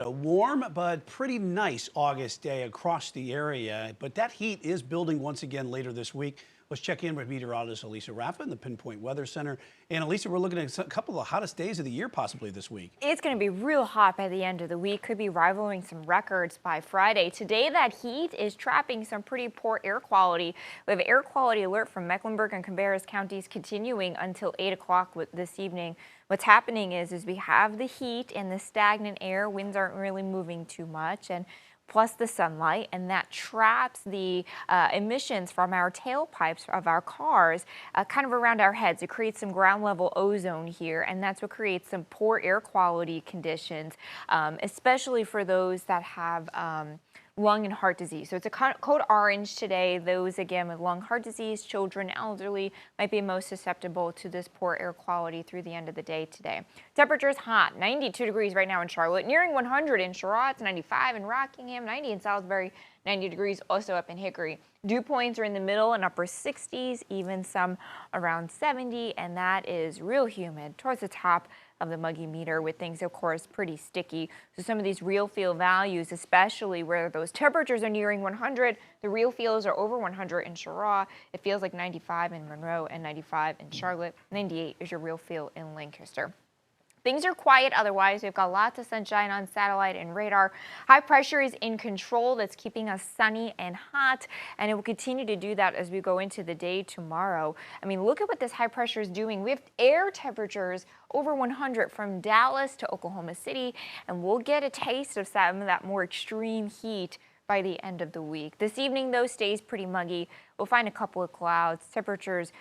A warm but pretty nice August day across the area, but that heat is building once again later this week. Let's check in with meteorologist Elisa Raffa in the Pinpoint Weather Center. And Elisa, we're looking at a couple of the hottest days of the year possibly this week. It's going to be real hot by the end of the week. Could be rivaling some records by Friday. Today, that heat is trapping some pretty poor air quality. We have air quality alert from Mecklenburg and Cabarrus counties continuing until 8 o'clock this evening. What's happening is we have the heat and the stagnant air. Winds aren't really moving too much, and plus the sunlight, and that traps the emissions from our tailpipes of our cars kind of around our heads. It creates some ground level ozone here, and that's what creates some poor air quality conditions, especially for those that have lung and heart disease. So it's a code orange today. Those, again, with lung, heart disease, children, elderly might be most susceptible to this poor air quality through the end of the day today. Temperatures hot, 92 degrees right now in Charlotte, nearing 100 in Sherrod, 95 in Rockingham, 90 in Salisbury, 90 degrees also up in Hickory. Dew points are in the middle and upper 60s, even some around 70, and that is real humid towards the top of the muggy meter, with things, of course, pretty sticky. So some of these real feel values, especially where those temperatures are nearing 100, the real feels are over 100 in Sherrod. It feels like 95 in Monroe and 95 in Charlotte. 98 is your real feel in Lancaster. Things are quiet otherwise. We've got lots of sunshine on satellite and radar. High pressure is in control. That's keeping us sunny and hot, and it will continue to do that as we go into the day tomorrow. I mean, look at what this high pressure is doing. We have air temperatures over 100 from Dallas to Oklahoma City, and we'll get a taste of some of that more extreme heat by the end of the week. This evening, though, stays pretty muggy. We'll find a couple of clouds. Temperatures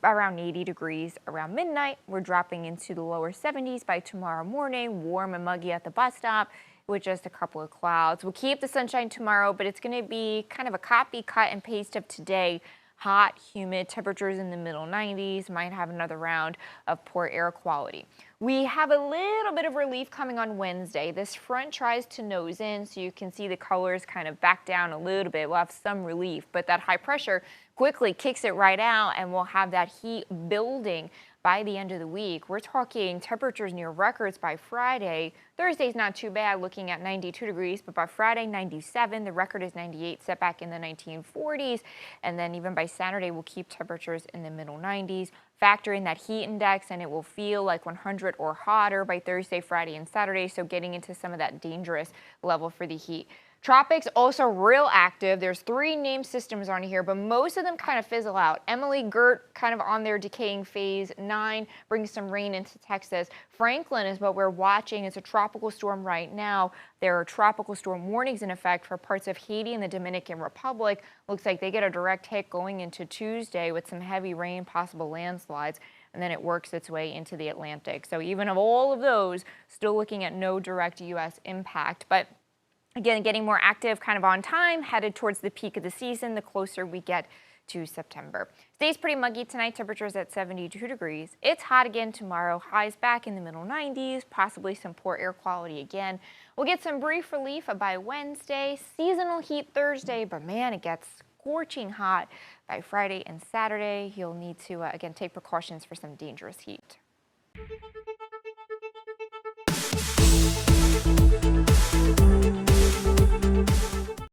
around 80 degrees around midnight. We're dropping into the lower 70s by tomorrow morning. Warm and muggy at the bus stop with just a couple of clouds. We'll keep the sunshine tomorrow, but it's going to be kind of a copy, cut, and paste of today. Hot, humid, temperatures in the middle 90s, might have another round of poor air quality. We have a little bit of relief coming on Wednesday. This front tries to nose in, so you can see the colors kind of back down a little bit. We'll have some relief, but that high pressure quickly kicks it right out, and we'll have that heat building by the end of the week. We're talking temperatures near records by Friday. Thursday's not too bad, looking at 92 degrees, but by Friday, 97. The record is 98, set back in the 1940s. And then even by Saturday, we'll keep temperatures in the middle 90s. Factor in that heat index, and it will feel like 100 or hotter by Thursday, Friday, and Saturday. So getting into some of that dangerous level for the heat. Tropics also real active. There's 3 named systems on here, but most of them kind of fizzle out. Emily, Gert kind of on their decaying phase. 9 brings some rain into Texas. Franklin is what we're watching. It's a tropical storm right now. There are tropical storm warnings in effect for parts of Haiti and the Dominican Republic. Looks like they get a direct hit going into Tuesday with some heavy rain, possible landslides, and then it works its way into the Atlantic. So even of all of those, still looking at no direct U.S. impact. But again, getting more active kind of on time, headed towards the peak of the season the closer we get to September. Stays pretty muggy tonight, temperatures at 72 degrees. It's hot again tomorrow, highs back in the middle 90s, possibly some poor air quality again. We'll get some brief relief by Wednesday, seasonal heat Thursday, but man, it gets scorching hot by Friday and Saturday. You'll need to, again, take precautions for some dangerous heat.